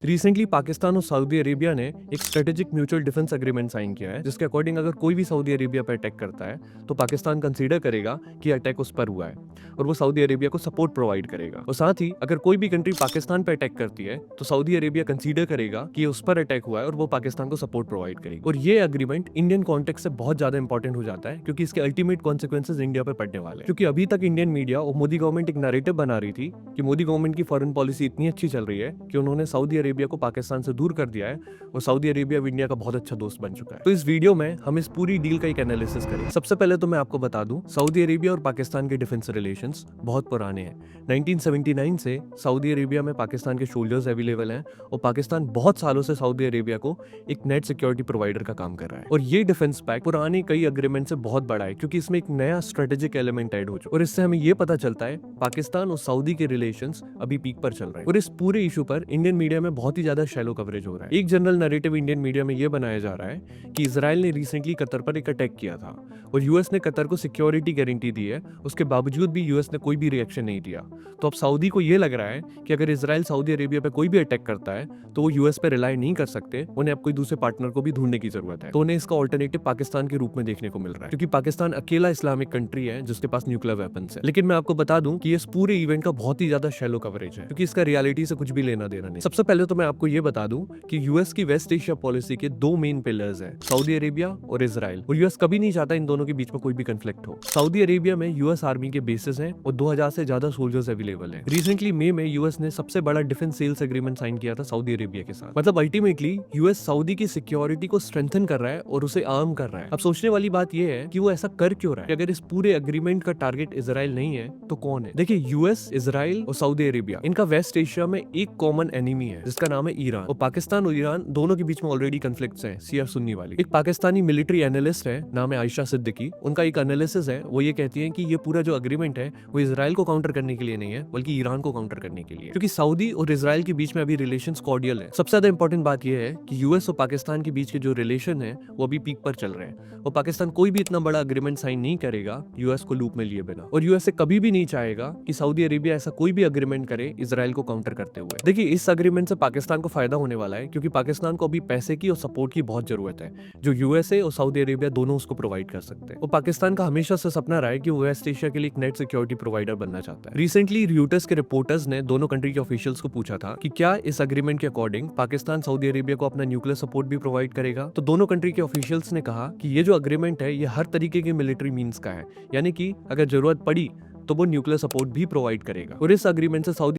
Recently Pakistan और Saudi Arabia ने एक strategic mutual defence agreement sign किया है, जिसके अकॉर्डिंग अगर कोई भी सऊदी अरेबिया पर अटैक करता है तो पाकिस्तान कंसीडर करेगा कि अटैक उस पर हुआ है और वो सऊदी अरेबिया को सपोर्ट प्रोवाइड करेगा। और साथ ही अगर कोई भी कंट्री पाकिस्तान पर अटैक करती है तो सऊदी अरेबिया कंसीडर करेगा कि उस पर अटैक हुआ है और वो पाकिस्तान को सपोर्ट प्रोवाइड करेगी। और ये एग्रीमेंट इंडियन कॉन्टेक्स्ट से बहुत ज्यादा इंपॉर्टेंट हो जाता है, क्योंकि इसके अल्टीमेट कॉन्सिक्वेंसेज इंडिया पर पड़ने वाले हैं। क्योंकि अभी तक इंडियन मीडिया और मोदी गवर्नमेंट एक नैरेटिव बना रही थी कि मोदी गवर्नमेंट की फॉरेन पॉलिसी इतनी अच्छी चल रही है कि उन्होंने सऊदी अरेबिया को पाकिस्तान से दूर कर दिया है और सऊदी अरेबिया इंडिया का बहुत अच्छा दोस्त बन चुका है। तो इस वीडियो में हम इस पूरी डील का एक एनालिसिस करेंगे। सबसे पहले तो मैं आपको बता दूं, सऊदी अरेबिया और पाकिस्तान के डिफेंस रिलेशंस बहुत पुराने हैं। 1979 से सऊदी अरेबिया में पाकिस्तान के सोल्जर्स अवेलेबल हैं और पाकिस्तान बहुत सालों से सऊदी अरेबिया को एक नेट सिक्योरिटी प्रोवाइडर का काम कर रहा है। और ये डिफेंस पैक्ट पुराने कई अग्रीमेंट से बहुत बड़ा है, क्योंकि इसमें एक नया स्ट्रेटेजिक एलिमेंट ऐड हो चुका है। और इससे हमें ये पता चलता है पाकिस्तान और सऊदी के रिलेशंस अभी पीक पर चल रहे हैं। और इस पूरे इशू पर इंडियन मीडिया में बहुत ही ज्यादा शैलो कवरेज हो रहा है। एक जनरल नैरेटिव इंडियन मीडिया में यह बनाया जा रहा है कि इजराइल ने रिसेंटली कतर पर एक अटैक किया था और यूएस ने कतर को सिक्योरिटी गारंटी दी है, उसके बावजूद भी यूएस ने कोई भी रिएक्शन नहीं दिया। तो अब सऊदी को यह लग रहा है कि अगर इजराइल सऊदी अरेबिया पे कोई भी अटैक करता है तो वो यूएस पे रिलाई नहीं कर सकते, उन्हें अब कोई दूसरे पार्टनर को भी ढूंढने की जरूरत है। तो उन्हें इसका ऑल्टरनेटिव पाकिस्तान के रूप में देखने को मिल रहा है, क्योंकि पाकिस्तान अकेला इस्लामिक कंट्री है जिसके पास न्यूक्लियर वेपन्स है। लेकिन मैं आपको बता दूं कि इस पूरे इवेंट का बहुत ही ज्यादा शैलो कवरेज है, क्योंकि इसका रियलिटी से कुछ भी लेना देना नहीं। सबसे पहले तो मैं आपको ये बता दूं कि यूएस की वेस्ट एशिया पॉलिसी के दो मेन पिलर्स हैं, सऊदी अरेबिया और इजराइल। और यूएस कभी नहीं चाहता इन दोनों के बीच में कोई भी कंफ्लिक्ट हो। सऊदी अरेबिया में यूएस आर्मी के बेसिस हैं और 2000 से ज्यादा सोल्जर्स अवेलेबल हैं। रिसेंटली मई में यूएस ने सबसे बड़ा डिफेंस सेल्स एग्रीमेंट साइन किया था सऊदी अरेबिया के साथ। मतलब अल्टीमेटली यूएस सऊदी की सिक्योरिटी को स्ट्रेंथन कर रहा है और उसे आर्म कर रहा है। अब सोचने वाली बात यह है कि वो ऐसा कर क्यों रहा है। अगर इस पूरे एग्रीमेंट का टारगेट इजराइल नहीं है तो कौन है? देखिए, यूएस, इजराइल और सऊदी अरेबिया, इनका वेस्ट एशिया में एक कॉमन एनिमी है जिसका नाम है ईरान। और पाकिस्तान और ईरान दोनों के बीच में ऑलरेडी कन्फ्लिक्ट्स हैं, शिया सुन्नी वाली। एक पाकिस्तानी मिलिट्री एनालिस्ट है, नाम है आयशा सिद्दीकी, उनका एक एनालिसिस है। वो ये कहती है कि ये पूरा जो एग्रीमेंट है वो इजराइल को काउंटर करने के लिए नहीं है, बल्कि ईरान को काउंटर करने के लिए, क्योंकि सऊदी और इजराइल के बीच में अभी रिलेशंस कॉर्डियल है। सबसे ज्यादा इंपॉर्टेंट बात यह है कि यूएस और पाकिस्तान के बीच के जो रिलेशन है वो अभी पीक पर चल रहे हैं और पाकिस्तान कोई भी इतना बड़ा एग्रीमेंट साइन नहीं करेगा यूएस को लूप में लिए बिना। और यूएस कभी भी नहीं चाहेगा कि सऊदी अरेबिया ऐसा कोई भी एग्रीमेंट करे इजराइल को काउंटर करते हुए। देखिए, इस एग्रीमेंट से पाकिस्तान को फायदा होने वाला है, क्योंकि पाकिस्तान को अभी पैसे की और सपोर्ट की बहुत जरूरत है, जो यूएसए और सऊदी अरेबिया दोनों उसको प्रोवाइड कर सकते हैं। और पाकिस्तान का हमेशा से सपना रहा है कि वो वेस्ट एशिया के लिए एक नेट सिक्योरिटी प्रोवाइडर बनना चाहता है। रिसेंटली रियूटर्स के रिपोर्टर्स ने दोनों कंट्री के ऑफिशियल्स को पूछा था कि क्या इस एग्रीमेंट के अकॉर्डिंग पाकिस्तान सऊदी अरेबिया को अपना न्यूक्लियर सपोर्ट भी प्रोवाइड करेगा। तो दोनों कंट्री के ऑफिशियल्स ने कहा कि ये जो एग्रीमेंट है ये हर तरीके के मिलिट्री मीन्स का है, यानी कि अगर जरूरत पड़ी तो वो न्यूक्लियर सपोर्ट भी प्रोवाइड करेगा। और इस एग्रीमेंट से सऊदी